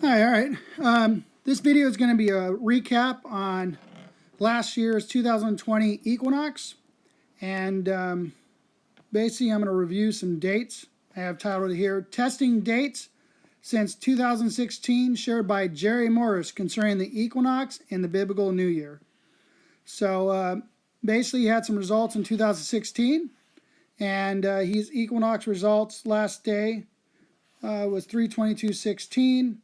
Hi, all right. This video is going to be a recap on last year's 2020 Equinox. And basically, I'm going to review some dates. I have titled here, Testing Dates Since 2016, shared by Jerry Morris concerning the Equinox and the Biblical New Year. So basically, he had some results in 2016. And his Equinox results last day was 3/22/16.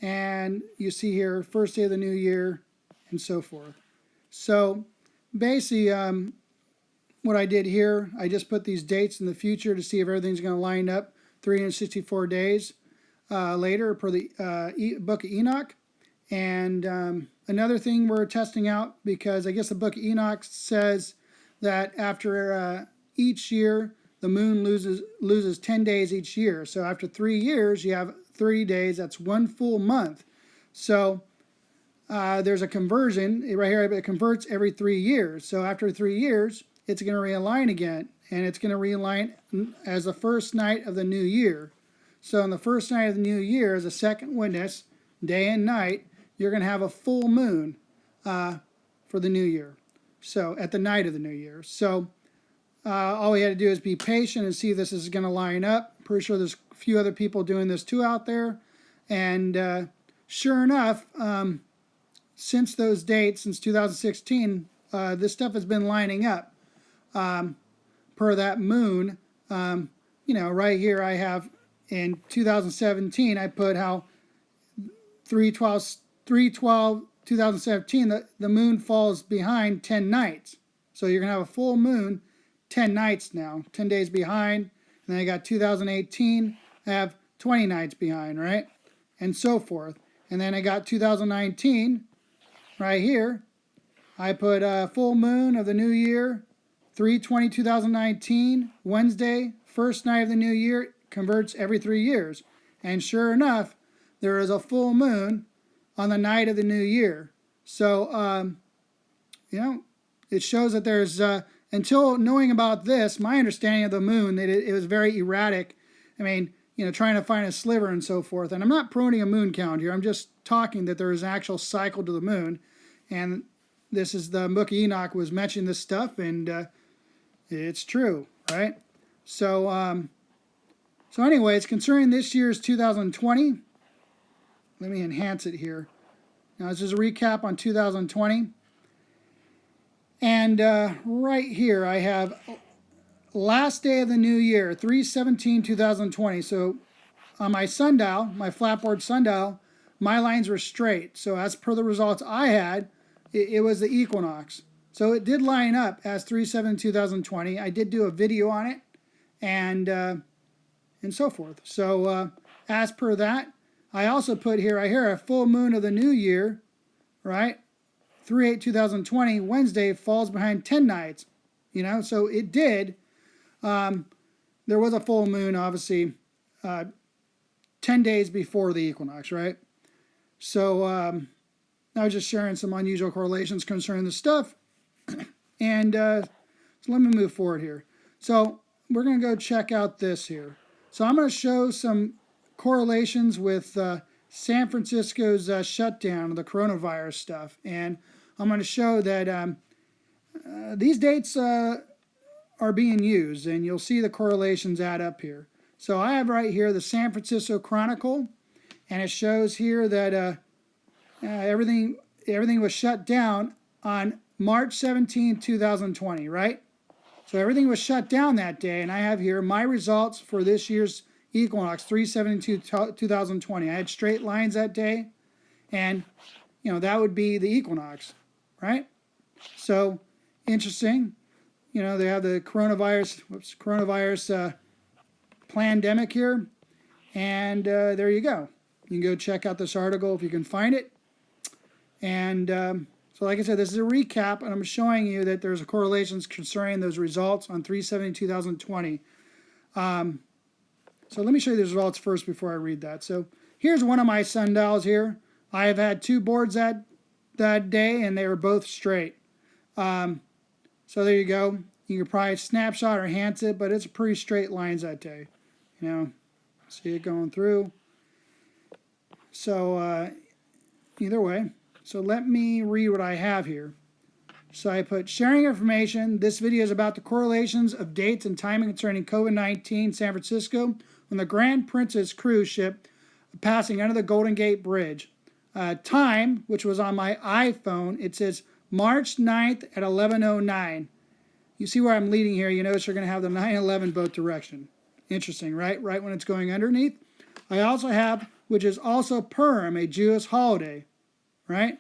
And you see here, first day of the new year, and so forth. So basically, what I did here, I just put these dates in the future to see if everything's going to line up 364 days later per the book of Enoch. And another thing we're testing out, because I guess the book of Enoch says that after each year, the moon loses 10 days each year. So after 3 years, you have 30 days. That's one full month. So there's a conversion right here. It converts every 3 years. So after 3 years, it's going to realign again. And it's going to realign as the first night of the new year. So on the first night of the new year, as a second witness, day and night, you're going to have a full moon for the new year. So at the night of the new year. So all we had to do is be patient and see if this is going to line up. Pretty sure there's a few other people doing this too out there. And sure enough, since those dates, since 2016, this stuff has been lining up per that moon. Right here I have in 2017, I put how 3/12/2017, the moon falls behind 10 nights. So you're going to have a full moon 10 nights now, 10 days behind. And then I got 2018, I have 20 nights behind, right? And so forth. And then I got 2019, right here. I put a full moon of the new year, 3/20/2019, Wednesday, first night of the new year, converts every 3 years. And sure enough, there is a full moon on the night of the new year. So, it shows that there's... until knowing about this, my understanding of the moon, that it was very erratic. I mean, trying to find a sliver and so forth. And I'm not promoting a moon count here. I'm just talking that there is an actual cycle to the moon. And this is the book of Enoch was mentioning this stuff, and it's true, right? So, anyways, concerning this year's 2020, let me enhance it here. Now, this is a recap on 2020. And right here I have last day of the new year, 3/17/2020. So on my sundial, my flatboard sundial, my lines were straight. So as per the results I had, it was the equinox. So it did line up as 3/7/2020. I did do a video on it and so forth. So as per that, I also put here, a full moon of the new year, right? 3/8/2020, Wednesday falls behind 10 nights, so it did. There was a full moon, obviously, 10 days before the equinox, right? So I was just sharing some unusual correlations concerning the stuff. And so let me move forward here. So we're going to go check out this here. So I'm going to show some correlations with San Francisco's shutdown of the coronavirus stuff. And I'm going to show that these dates are being used, and you'll see the correlations add up here. So I have right here the San Francisco Chronicle, and it shows here that everything was shut down on March 17, 2020, right? So everything was shut down that day, and I have here my results for this year's Equinox, 3/17/2020. I had straight lines that day, and that would be the equinox, right? So interesting. They have the coronavirus pandemic here, and there you go. You can go check out this article if you can find it. And so like I said, this is a recap, and I'm showing you that there's correlations concerning those results on 3/17/2020. So let me show you the results first before I read that. So here's one of my sundials here. I have had 2 boards that day, and they were both straight. So there you go. You can probably snapshot or enhance it, but it's pretty straight lines that day. See it going through. So either way, so let me read what I have here. So I put sharing information. This video is about the correlations of dates and timing concerning COVID-19 San Francisco when the Grand Princess cruise ship passing under the Golden Gate Bridge. Time, which was on my iPhone, it says March 9th at 11:09. You see where I'm leading here. You notice you're going to have the 9/11 both direction. Interesting, right? Right when it's going underneath. I also have, which is also Purim, a Jewish holiday, right?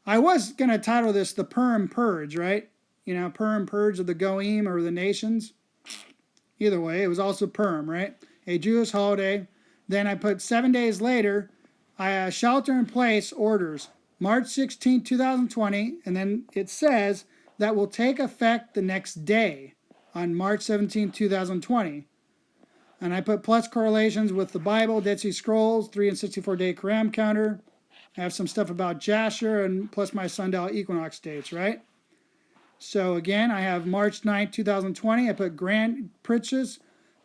I was going to title this the Purim Purge, right? You know, Purim Purge of the Goyim or the nations. Either way, it was also Purim, right? A Jewish holiday. Then I put 7 days later, shelter-in-place orders, March 16, 2020, and then it says that will take effect the next day on March 17, 2020. And I put plus correlations with the Bible, Dead Sea Scrolls, 3 and 64-day Quran counter. I have some stuff about Jasher and plus my sundial equinox dates, right? So again, I have March 9, 2020. I put Grand Princess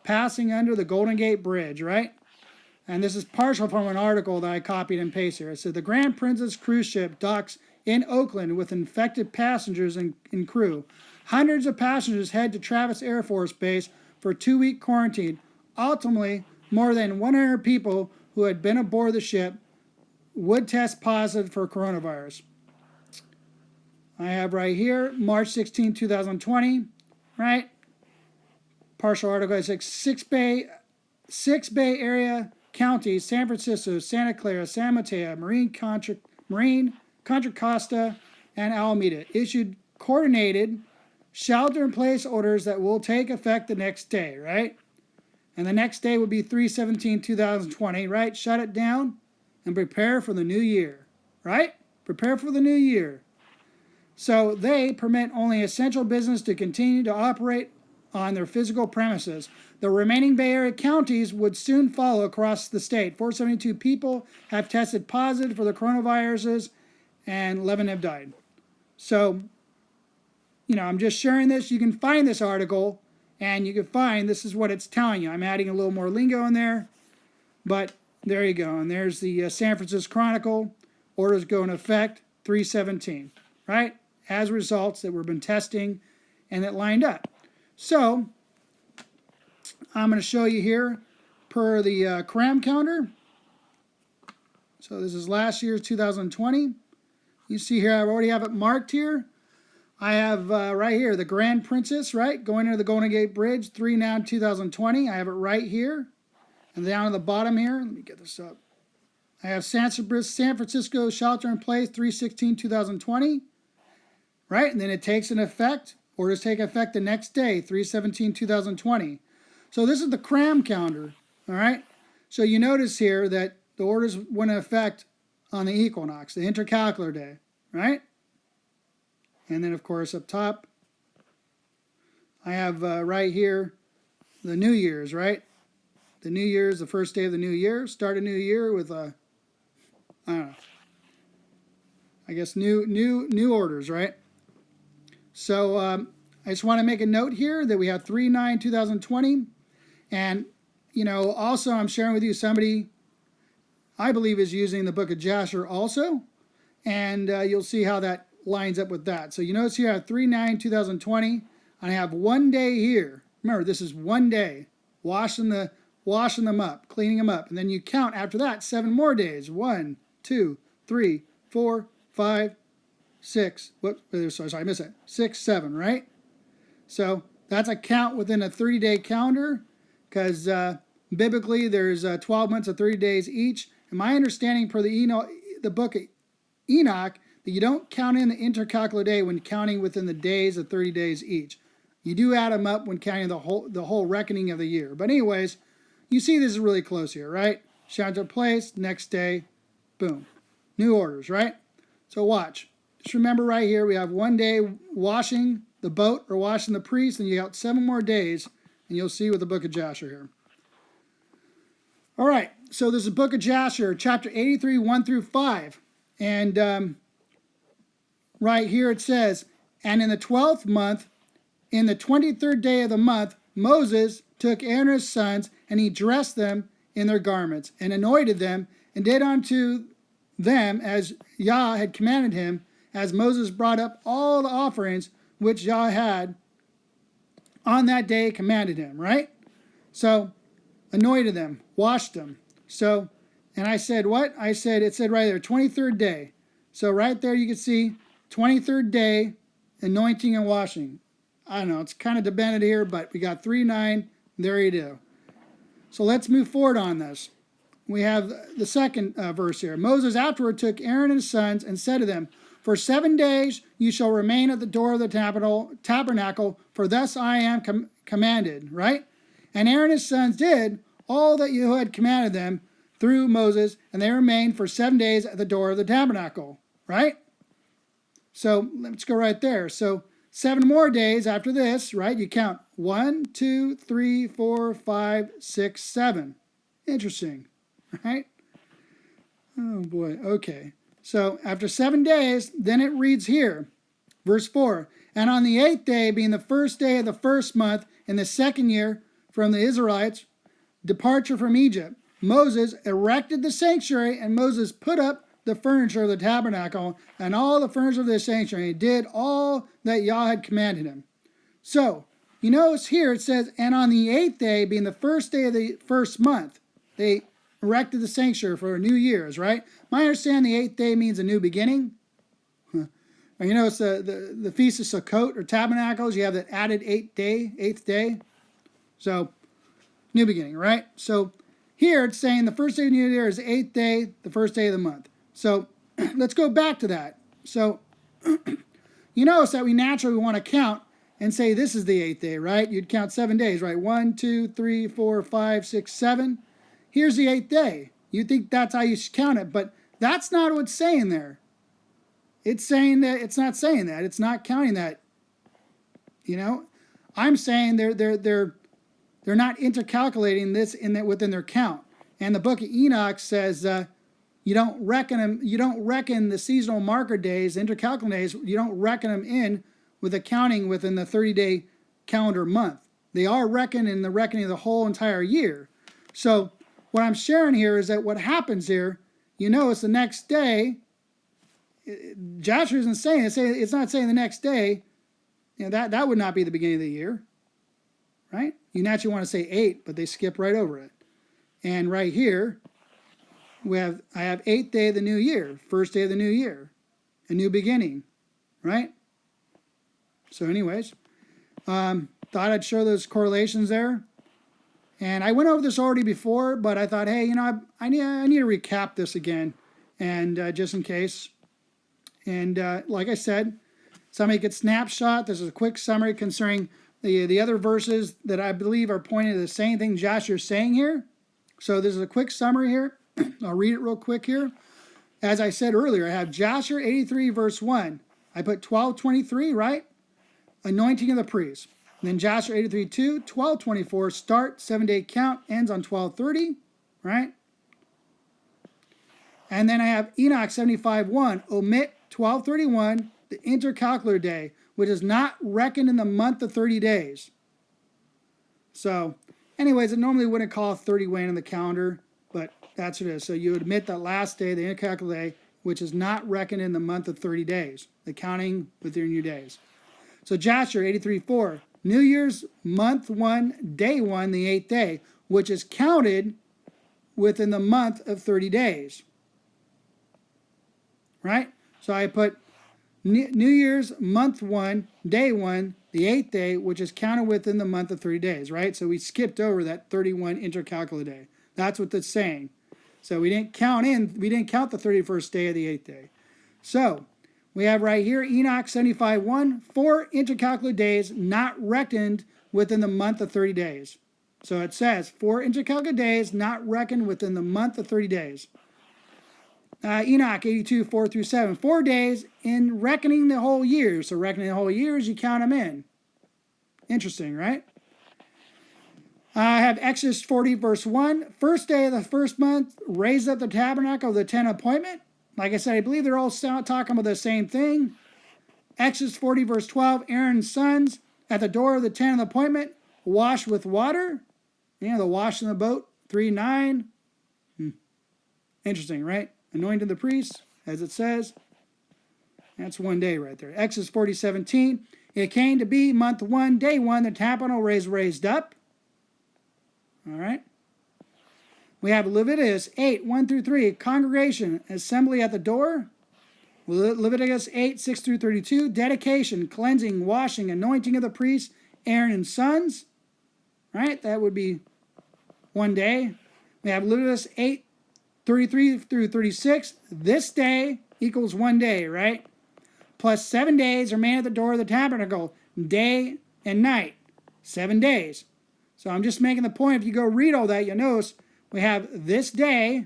passing under the Golden Gate Bridge, right? And this is partial from an article that I copied and pasted here. It said the Grand Princess cruise ship docks in Oakland with infected passengers and crew. Hundreds of passengers head to Travis Air Force Base for a 2-week quarantine. Ultimately, more than 100 people who had been aboard the ship would test positive for coronavirus. I have right here, March 16, 2020, right? Partial article. It's like six Bay Area counties, San Francisco, Santa Clara, San Mateo, Contra Costa, and Alameda issued coordinated shelter-in-place orders that will take effect the next day, right? And the next day would be 3/17/2020, right? Shut it down and prepare for the new year, right? Prepare for the new year. So they permit only essential business to continue to operate on their physical premises. The remaining Bay Area counties would soon follow across the state. 472 people have tested positive for the coronaviruses and 11 have died. So, you know, I'm just sharing this. You can find this article and you can find this is what it's telling you. I'm adding a little more lingo in there, but there you go. And there's the San Francisco Chronicle. Orders go into effect 3/17, right? As results that we've been testing and that lined up. So I'm going to show you here per the cram counter. So this is last year's 2020. You see here, I already have it marked here. I have right here the Grand Princess, right? Going into the Golden Gate Bridge, 3/9/2020. I have it right here. And down at the bottom here, let me get this up. I have San Francisco shelter in place, 3/16/2020. Right? And then it takes an effect. Orders take effect the next day, 3/17/2020. So this is the cram calendar, all right? So you notice here that the orders went into effect on the equinox, the intercalcular day, right? And then, of course, up top, I have right here the New Year's, right? The New Year's, the first day of the new year. Start a new year with I don't know. I guess new orders, right? So I just want to make a note here that we have 3/9/2020. And, you know, also I'm sharing with you somebody I believe is using the book of Jasher also. And you'll see how that lines up with that. So you notice here I have 3/9/2020. And I have 1 day here. Remember, this is 1 day. Washing them up, cleaning them up. And then you count after that 7 more days. 1, 2, 3, 4, 5, 6. Sorry, I missed it. 6, 7, right? So that's a count within a 30-day calendar because biblically there's 12 months of 30 days each. And my understanding per the book of Enoch that you don't count in the intercalcular day when counting within the days of 30 days each. You do add them up when counting the whole reckoning of the year. But anyways, you see this is really close here, right? Shelter in place, next day, boom. New orders, right? So watch. Just remember right here, we have 1 day washing the boat or washing the priest, and you got 7 more days, and you'll see with the book of Jasher here. All right, so this is the book of Jasher, chapter 83, 1 through 5. And right here it says, and in the 12th month, in the 23rd day of the month, Moses took Aaron and his sons, and he dressed them in their garments, and anointed them, and did unto them as Yah had commanded him, as Moses brought up all the offerings which Yah had on that day commanded him, right? So, anointed them, washed them. So, and I said what? I said, it said right there, 23rd day. So right there you can see 23rd day, anointing and washing. I don't know, it's kind of dependent here, but we got 3:9, there you go. So let's move forward on this. We have the second verse here. Moses afterward took Aaron and his sons and said to them, for 7 days you shall remain at the door of the tabernacle, for thus I am commanded, right? And Aaron and his sons did all that you had commanded them through Moses, and they remained for 7 days at the door of the tabernacle, right? So let's go right there. So 7 more days after this, right? You count 1, 2, 3, 4, 5, 6, 7. Interesting, right? Oh boy, okay. So after 7 days, then it reads here, verse 4, and on the 8th day, being the first day of the first month in the second year from the Israelites' departure from Egypt, Moses erected the sanctuary, and Moses put up the furniture of the tabernacle and all the furniture of the sanctuary. He did all that Yah had commanded him. So, you notice here it says, and on the 8th day, being the first day of the first month, they erected the sanctuary for New Year's, right? My understanding, the 8th day means a new beginning. And you notice the Feast of Sukkot or Tabernacles, you have that added 8th day. So, new beginning, right? So, here it's saying the first day of the new year is the 8th day, the first day of the month. So let's go back to that. So you notice that we naturally want to count and say this is the 8th day, right? You'd count 7 days, right? 1, 2, 3, 4, 5, 6, 7. Here's the 8th day. You think that's how you should count it, but that's not what it's saying there. It's saying that it's not saying that. It's not counting that. You know, I'm saying they're not intercalculating this within their count. And the book of Enoch says you don't reckon them. You don't reckon the seasonal marker days, intercalculate days. You don't reckon them in with accounting within the 30-day calendar month. They are reckoned in the reckoning of the whole entire year. So what I'm sharing here is that what happens here, you notice the next day, Joshua isn't saying it. It's not saying the next day. You know, that would not be the beginning of the year, right? You naturally want to say 8, but they skip right over it. And right here, I have 8th day of the new year, first day of the new year, a new beginning, right? So anyways, thought I'd show those correlations there. And I went over this already before, but I thought, hey, you know, I need to recap this again, and just in case. And like I said, somebody could snapshot. This is a quick summary concerning the other verses that I believe are pointing to the same thing Joshua's saying here. So this is a quick summary here. I'll read it real quick here. As I said earlier, I have Joshua 83 verse 1. I put 12:23, right? Anointing of the priest. And then Joshua 83 2, 12:24, start, 7-day count, ends on 12:30, right? And then I have Enoch 75 1, omit 12:31, the intercalcular day, which is not reckoned in the month of 30 days. So, anyways, it normally wouldn't call 30 Wayne in the calendar, but that's what it is. So you admit that last day, the intercalcular day, which is not reckoned in the month of 30 days, the counting within your days. So Joshua 83 4, New Year's month 1, day 1, the 8th day, which is counted within the month of 30 days. Right? So I put New Year's month 1, day 1, the 8th day, which is counted within the month of 30 days, right? So we skipped over that 31 intercalcular day. That's what that's saying. So we didn't count the 31st day of the 8th day. So we have right here Enoch 75 1, 4 intercalcular days not reckoned within the month of 30 days. So it says 4 intercalcular days not reckoned within the month of 30 days. Enoch 82 4 through 7, 4 days in reckoning the whole year. So reckoning the whole year is you count them in. Interesting, right? I have Exodus 40 verse 1, first day of the first month, raise up the tabernacle of the tent of appointment. Like I said, I believe they're all talking about the same thing. Exodus 40 verse 12, Aaron's sons at the door of the tent of appointment, wash with water. You know, the wash in the boat 3:9. Interesting, right? Anointing the priest, as it says. That's one day right there. Exodus 40:17. It came to be month 1, day 1, the tabernacle was raised up. All right. We have Leviticus 8:1-3, congregation, assembly at the door. Leviticus 8:6-32, dedication, cleansing, washing, anointing of the priests, Aaron and sons. Right? That would be one day. We have Leviticus 8:33-36. This day equals one day, right? Plus 7 days remain at the door of the tabernacle, day and night. 7 days. So I'm just making the point, if you go read all that, you'll notice we have this day,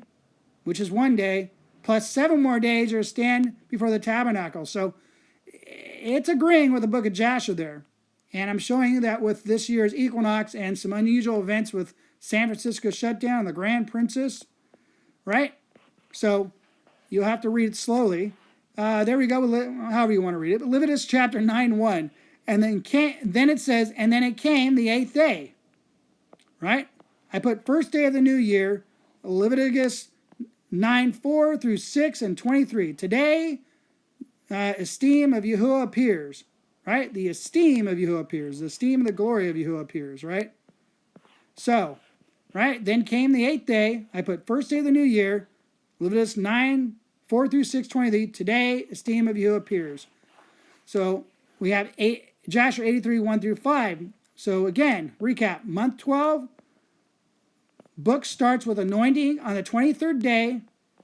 which is one day, plus 7 more days are stand before the tabernacle. So it's agreeing with the book of Jasher there. And I'm showing you that with this year's Equinox and some unusual events with San Francisco shutdown and the Grand Princess, right? So you'll have to read it slowly. There we go, however you want to read it. Leviticus chapter 9:1. And then it says, and then it came the 8th day, right? I put first day of the new year, Leviticus 9:4-6 and 23. Today, esteem of Yahuwah appears, right? The esteem of Yahuwah appears. The esteem of the glory of Yahuwah appears, right? So, right? Then came the 8th day. I put first day of the new year, Leviticus 9:4-6, 23. Today, esteem of Yahuwah appears. So, we have Jasher 83:1-5. So, again, recap. Month 12. Book starts with anointing on the 23rd day,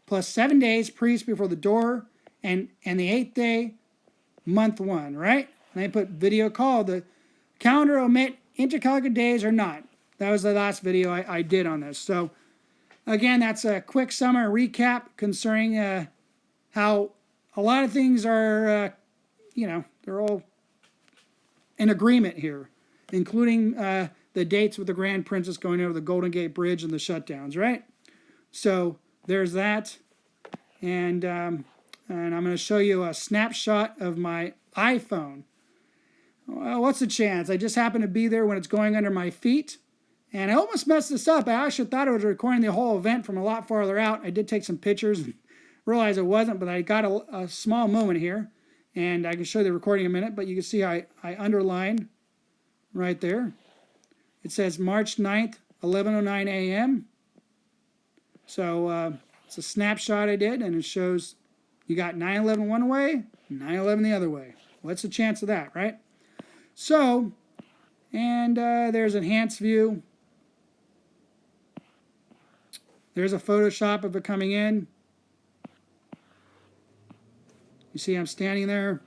plus 7 days, priest before the door, and the 8th day, month 1, right? And I put video call. The calendar omit intercalendar days or not. That was the last video I did on this. So, again, that's a quick summer recap concerning how a lot of things are, they're all in agreement here, including the dates with the Grand Princess going over the Golden Gate Bridge and the shutdowns, right? So there's that. And I'm going to show you a snapshot of my iPhone. Well, what's the chance? I just happen to be there when it's going under my feet. And I almost messed this up. I actually thought I was recording the whole event from a lot farther out. I did take some pictures and realized it wasn't, but I got a small moment here. And I can show you the recording in a minute, but you can see I underlined right there. It says March 9th, 11:09 a.m. So it's a snapshot I did, and it shows you got 9/11 one way, 9/11 the other way. What's the chance of that, right? So, and there's enhanced view. There's a Photoshop of it coming in. You see I'm standing there.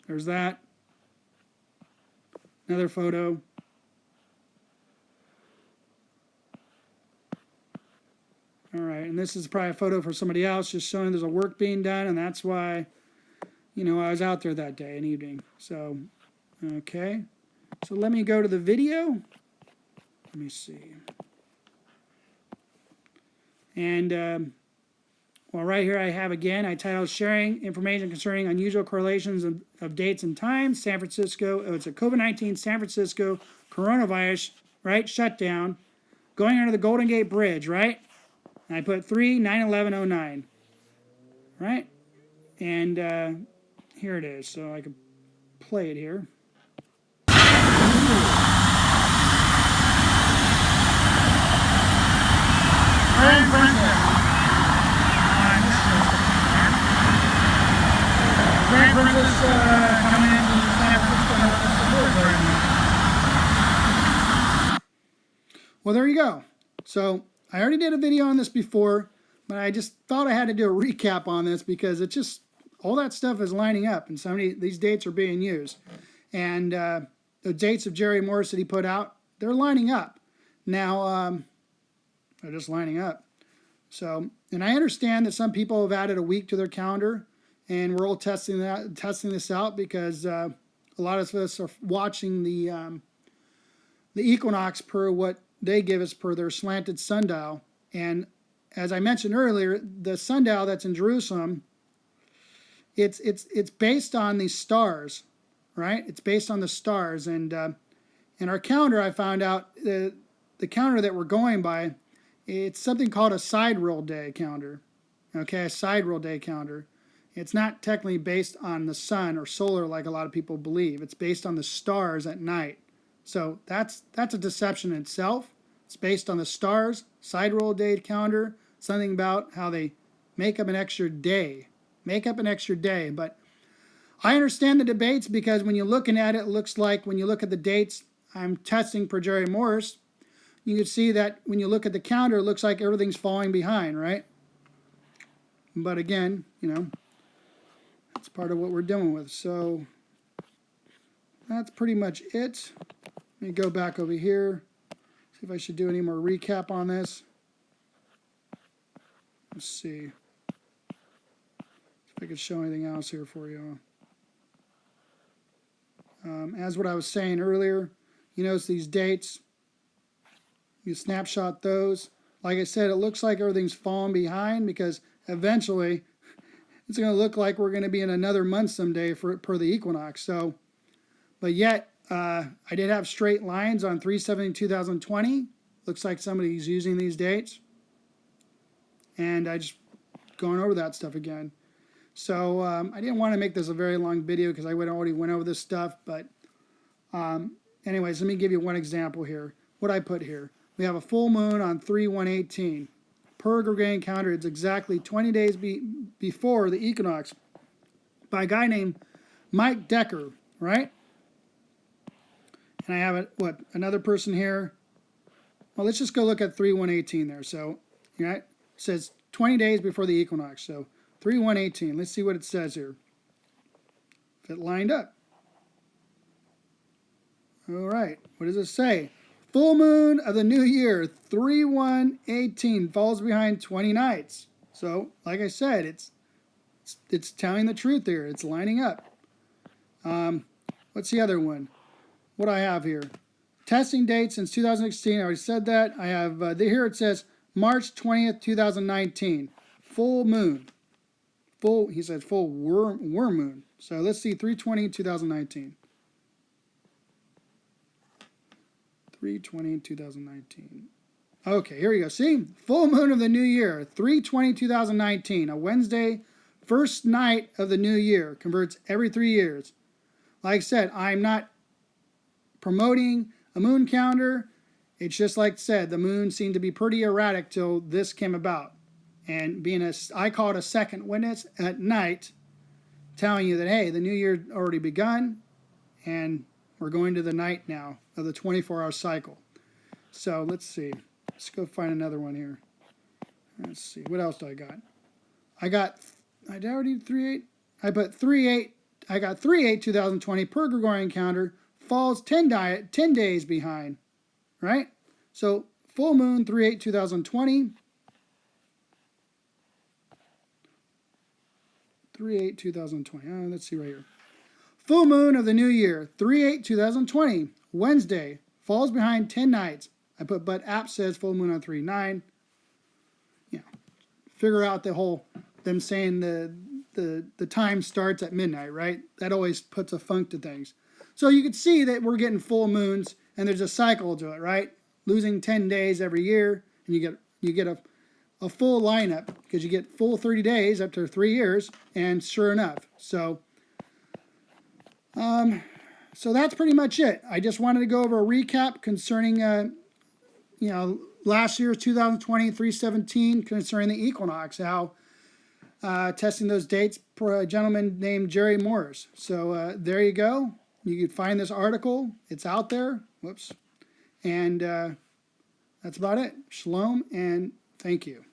There's that. Another photo. All right, and this is probably a photo for somebody else, just showing there's a work being done, and that's why, I was out there that day and evening. So, okay. So let me go to the video. Let me see. And, well, right here I have again, I titled Sharing Information Concerning Unusual Correlations of Dates and Times, San Francisco. It's a COVID-19 San Francisco coronavirus, right, shutdown, going under the Golden Gate Bridge, right? And I put 3/9/11/09, right? And here it is, so I can play it here. Grand Princess. Grand Princess coming into San Francisco. Well, there you go. So I already did a video on this before, but I just thought I had to do a recap on this because it's just all that stuff is lining up, and so many these dates are being used, and the dates of Jerry Morris that he put out, they're lining up. Now they're just lining up. So, and I understand that some people have added a week to their calendar. And we're all testing this out because a lot of us are watching the Equinox per what they give us per their slanted sundial. And as I mentioned earlier, the sundial that's in Jerusalem, it's based on the stars, right? It's based on the stars. And in our calendar, I found out the counter that we're going by, it's something called a sidereal day counter. Okay, a sidereal day counter. It's not technically based on the sun or solar like a lot of people believe. It's based on the stars at night. So that's a deception in itself. It's based on the stars, sidereal day calendar, something about how they make up an extra day. But I understand the debates because when you're looking at it, it looks like when you look at the dates I'm testing for Jerry Morris, you can see that when you look at the calendar, it looks like everything's falling behind, right? But again, that's part of what we're dealing with. So that's pretty much it. Let me go back over here, see if I should do any more recap on this. Let's see if I could show anything else here for you. As what I was saying earlier, you notice these dates. You snapshot those. Like I said, it looks like everything's falling behind because eventually it's going to look like we're going to be in another month someday per the equinox. So, but yet I did have straight lines on 3/17/2020. Looks like somebody's using these dates, and I just going over that stuff again. So I didn't want to make this a very long video because I already went over this stuff. But anyways, let me give you one example here. What I put here. We have a full moon on 3/1/18. Per Gregorian calendar, it's exactly 20 days before the equinox by a guy named Mike Decker, right? And I have another person here. Well, let's just go look at 3/1/18 there. So, right, it says 20 days before the equinox. So 3/1/18. Let's see what it says here. If it lined up. All right. What does it say? Full moon of the new year, 3/1/18, falls behind 20 nights. So, like I said, it's telling the truth here. It's lining up. What's the other one? What do I have here? Testing date since 2016. I already said that. I have here it says March 20th, 2019. Full moon. He said full worm moon. So let's see, 3/20/2019. 3/20/2019. Okay, here we go. See? Full moon of the new year, 3/20/2019. A Wednesday, first night of the new year. Converts every 3 years. Like I said, I'm not promoting a moon calendar. It's just like I said, the moon seemed to be pretty erratic till this came about. And being I call it a second witness at night, telling you that, hey, the new year already begun, and we're going to the night now of the 24-hour cycle. So let's see. Let's go find another one here. Let's see. What else do I got? I already 3/8. I put 3/8. I got 3/8/2020 per Gregorian calendar. Falls 10 days behind. Right? So full moon 3/8/2020. 3/8/2020. Let's see right here. Full moon of the new year, 3/8/2020, Wednesday, falls behind 10 nights. I put, but app says full moon on 3/9. Figure out them saying the time starts at midnight, right? That always puts a funk to things. So you can see that we're getting full moons, and there's a cycle to it, right? Losing 10 days every year, and you get a full lineup because you get full 30 days up to 3 years, and sure enough. So that's pretty much it. I just wanted to go over a recap concerning, last year's 2020 3/17 concerning the equinox, how testing those dates for a gentleman named Jerry Morris. So there you go. You can find this article. It's out there. Whoops. And that's about it. Shalom and thank you.